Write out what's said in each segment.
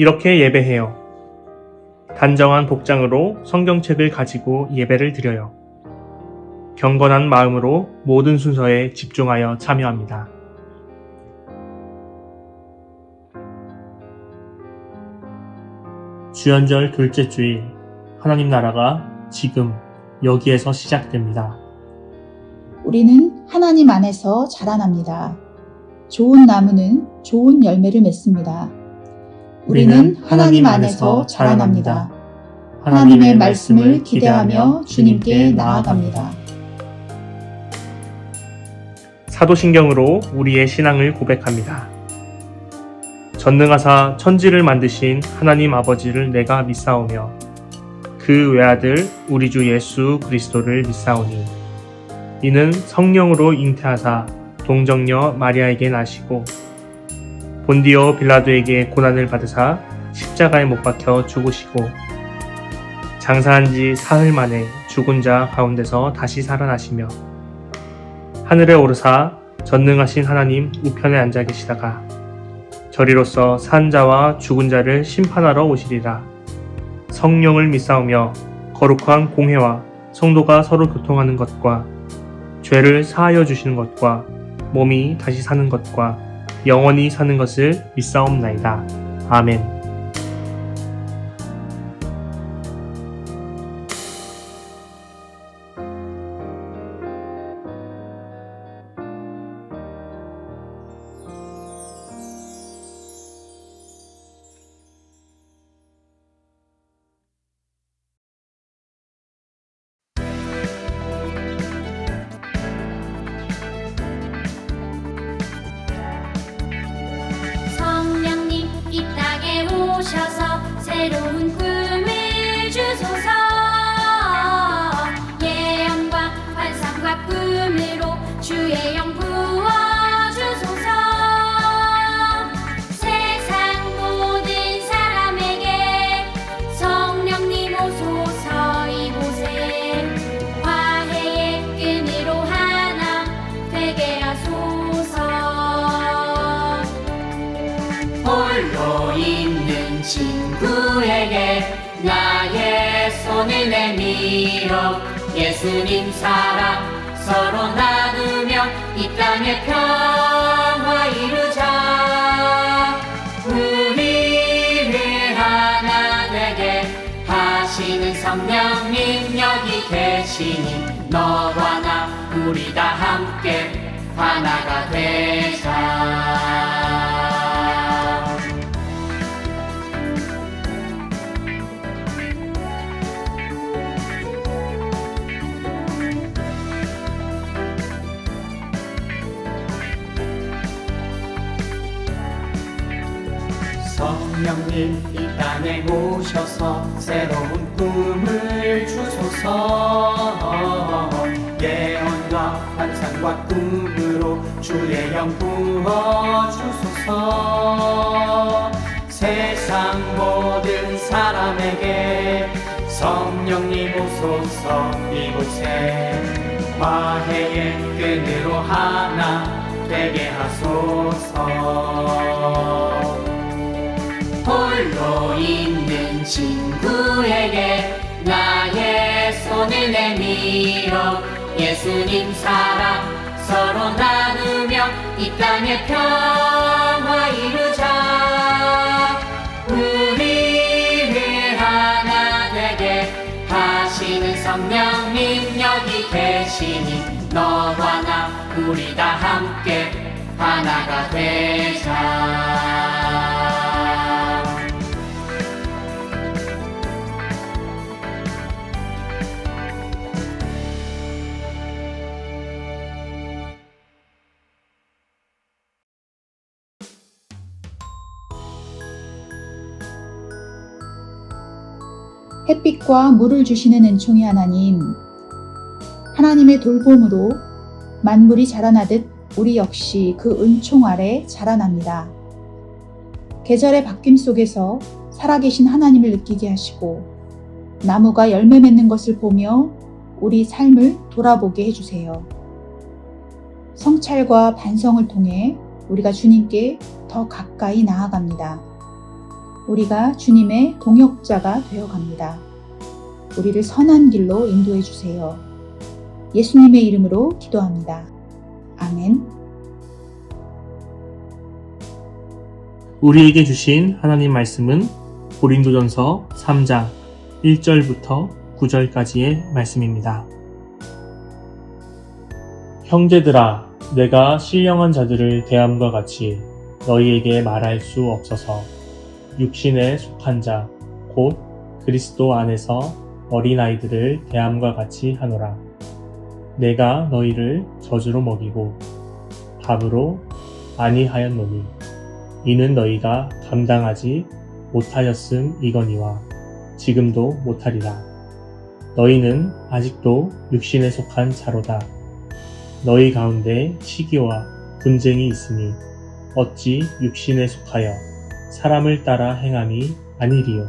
이렇게 예배해요. 단정한 복장으로 성경책을 가지고 예배를 드려요. 경건한 마음으로 모든 순서에 집중하여 참여합니다. 주연절 둘째 주일, 하나님 나라가 지금 여기에서 시작됩니다. 우리는 하나님 안에서 자라납니다. 좋은 나무는 좋은 열매를 맺습니다. 우리는 하나님 안에서 자라납니다. 하나님의 말씀을 기대하며 주님께 나아갑니다. 사도신경으로 우리의 신앙을 고백합니다. 전능하사 천지를 만드신 하나님 아버지를 내가 믿사오며 그 외아들 우리 주 예수 그리스도를 믿사오니 이는 성령으로 잉태하사 동정녀 마리아에게 나시고 본디오 빌라도에게 고난을 받으사 십자가에 못 박혀 죽으시고 장사한 지 사흘 만에 죽은 자 가운데서 다시 살아나시며 하늘에 오르사 전능하신 하나님 우편에 앉아 계시다가 저리로서 산 자와 죽은 자를 심판하러 오시리라. 성령을 믿사오며 거룩한 공회와 성도가 서로 교통하는 것과 죄를 사하여 주시는 것과 몸이 다시 사는 것과 영원히 사는 것을 믿사옵나이다. 아멘. 성령님 이 땅에 오셔서 새로운 꿈을 주소서. 예언과 환상과 꿈으로 주의 영 부어주소서. 세상 모든 사람에게 성령님 오소서. 이곳에 화해의 끈으로 하나 되게 하소서. 홀로 있는 친구에게 나의 손을 내밀어 예수님 사랑 서로 나누며 이 땅의 평화 이루자. 우리를 하나 되게 하시는 성령님 여기 계시니 너와 나 우리 다 함께 하나가 되자. 성령님 이 땅에 오셔서 새로운 꿈을 주소서. 예언과 환상과 꿈으로 주의 영 부어주소서. 세상 모든 사람에게 성령님 오소서. 이곳에 화해의 끈으로 하나 되게 하소서. 홀로 있는 친구에게 나의 손을 내밀어 예수님 사랑 서로 나누며 이 땅의 평화 이루자. 우리를 하나 되게 하시는 성령님 여기 계시니 너와 나 우리 다 함께 하나가 되자. 햇빛과 물을 주시는 은총의 하나님, 하나님의 돌봄으로 만물이 자라나듯 우리 역시 그 은총 아래 자라납니다. 계절의 바뀜 속에서 살아계신 하나님을 느끼게 하시고 나무가 열매 맺는 것을 보며 우리 삶을 돌아보게 해주세요. 성찰과 반성을 통해 우리가 주님께 더 가까이 나아갑니다. 우리가 주님의 동역자가 되어갑니다. 우리를 선한 길로 인도해 주세요. 예수님의 이름으로 기도합니다. 아멘. 우리에게 주신 하나님 말씀은 고린도전서 3장 1절부터 9절까지의 말씀입니다. 형제들아, 내가 신령한 자들을 대함과 같이 너희에게 말할 수 없어서 육신에 속한 자, 곧 그리스도 안에서 어린아이들을 대함과 같이 하노라. 내가 너희를 젖으로 먹이고 밥으로 아니하였노니 이는 너희가 감당하지 못하였음이거니와 지금도 못하리라. 너희는 아직도 육신에 속한 자로다. 너희 가운데 시기와 분쟁이 있으니 어찌 육신에 속하여 사람을 따라 행함이 아니리요.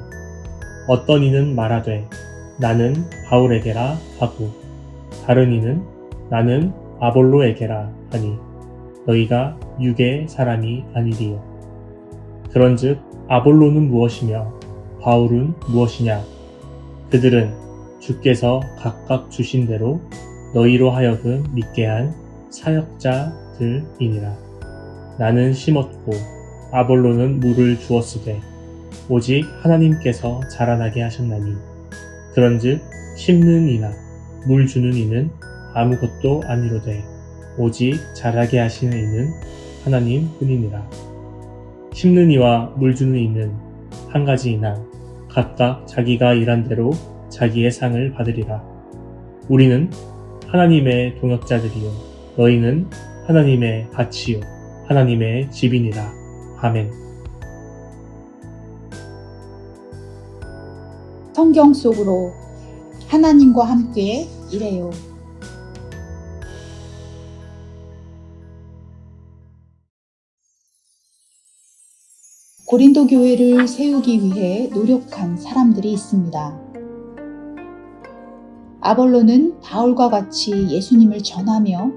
어떤 이는 말하되 나는 바울에게라 하고 다른 이는 나는 아볼로에게라 하니 너희가 육의 사람이 아니리요. 그런즉 아볼로는 무엇이며 바울은 무엇이냐? 그들은 주께서 각각 주신 대로 너희로 하여금 믿게 한 사역자들이니라. 나는 심었고 아볼로는 물을 주었으되 오직 하나님께서 자라나게 하셨나니 그런즉 심는 이나 물 주는 이는 아무것도 아니로되 오직 자라게 하시는 이는 하나님 뿐이니라. 심는 이와 물 주는 이는 한 가지이나 각각 자기가 일한 대로 자기의 상을 받으리라. 우리는 하나님의 동역자들이요 너희는 하나님의 밭이요 하나님의 집이니라. 아멘. 성경 속으로 하나님과 함께 일해요. 고린도 교회를 세우기 위해 노력한 사람들이 있습니다. 아볼로는 바울과 같이 예수님을 전하며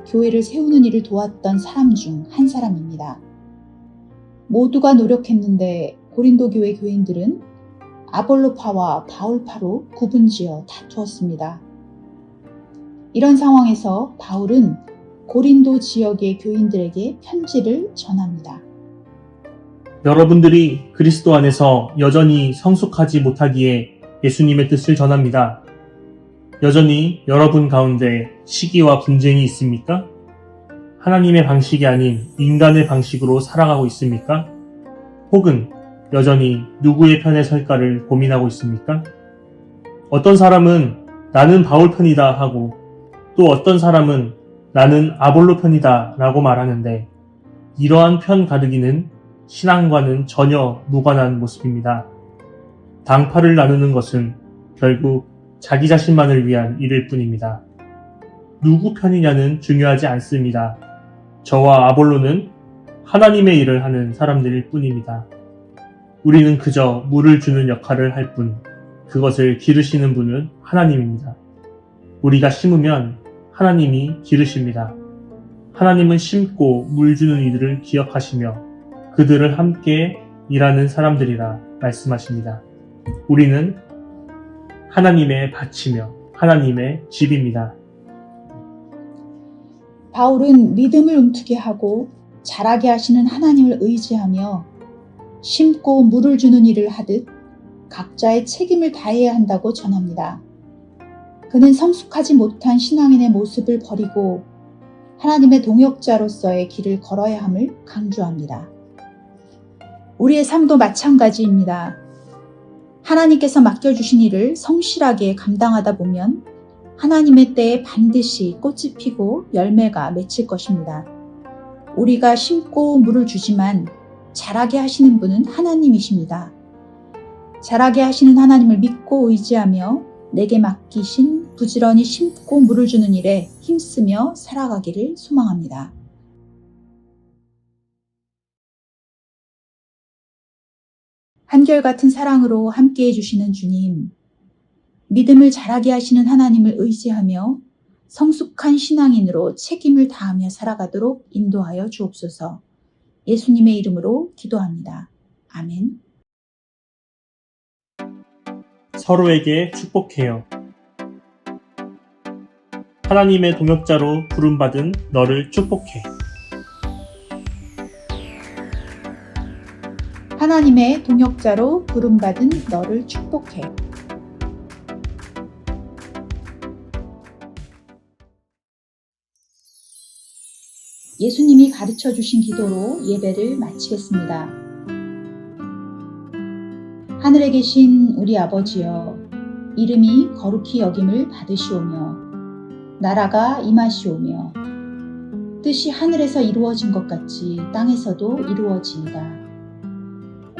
교회를 세우는 일을 도왔던 사람 중 한 사람입니다. 모두가 노력했는데 고린도 교회 교인들은 아볼로파와 바울파로 구분지어 다투었습니다. 이런 상황에서 바울은 고린도 지역의 교인들에게 편지를 전합니다. 여러분들이 그리스도 안에서 여전히 성숙하지 못하기에 예수님의 뜻을 전합니다. 여전히 여러분 가운데 시기와 분쟁이 있습니까? 하나님의 방식이 아닌 인간의 방식으로 살아가고 있습니까? 혹은 여전히 누구의 편에 설까를 고민하고 있습니까? 어떤 사람은 나는 바울 편이다 하고 또 어떤 사람은 나는 아볼로 편이다 라고 말하는데 이러한 편 가르기는 신앙과는 전혀 무관한 모습입니다. 당파를 나누는 것은 결국 자기 자신만을 위한 일일 뿐입니다. 누구 편이냐는 중요하지 않습니다. 저와 아볼로는 하나님의 일을 하는 사람들일 뿐입니다. 우리는 그저 물을 주는 역할을 할 뿐, 그것을 기르시는 분은 하나님입니다. 우리가 심으면 하나님이 기르십니다. 하나님은 심고 물 주는 이들을 기억하시며 그들을 함께 일하는 사람들이라 말씀하십니다. 우리는 하나님의 밭이며 하나님의 집입니다. 바울은 믿음을 움트게 하고 자라게 하시는 하나님을 의지하며 심고 물을 주는 일을 하듯 각자의 책임을 다해야 한다고 전합니다. 그는 성숙하지 못한 신앙인의 모습을 버리고 하나님의 동역자로서의 길을 걸어야 함을 강조합니다. 우리의 삶도 마찬가지입니다. 하나님께서 맡겨주신 일을 성실하게 감당하다 보면 하나님의 때에 반드시 꽃이 피고 열매가 맺힐 것입니다. 우리가 심고 물을 주지만 자라게 하시는 분은 하나님이십니다. 자라게 하시는 하나님을 믿고 의지하며 내게 맡기신 부지런히 심고 물을 주는 일에 힘쓰며 살아가기를 소망합니다. 한결같은 사랑으로 함께해 주시는 주님, 믿음을 자라게 하시는 하나님을 의지하며 성숙한 신앙인으로 책임을 다하며 살아가도록 인도하여 주옵소서. 예수님의 이름으로 기도합니다. 아멘. 서로에게 축복해요. 하나님의 동역자로 부름받은 너를 축복해. 하나님의 동역자로 부름받은 너를 축복해. 예수님이 가르쳐 주신 기도로 예배를 마치겠습니다. 하늘에 계신 우리 아버지여, 이름이 거룩히 여김을 받으시오며 나라가 임하시오며 뜻이 하늘에서 이루어진 것 같이 땅에서도 이루어지이다.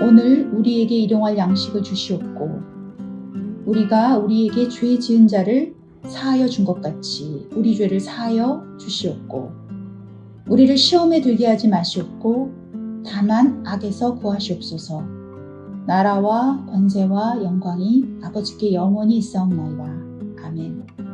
오늘 우리에게 일용할 양식을 주시옵고 우리가 우리에게 죄 지은 자를 사하여 준 것 같이 우리 죄를 사하여 주시옵고 우리를 시험에 들게 하지 마시옵고 다만 악에서 구하시옵소서. 나라와 권세와 영광이 아버지께 영원히 있사옵나이다. 아멘.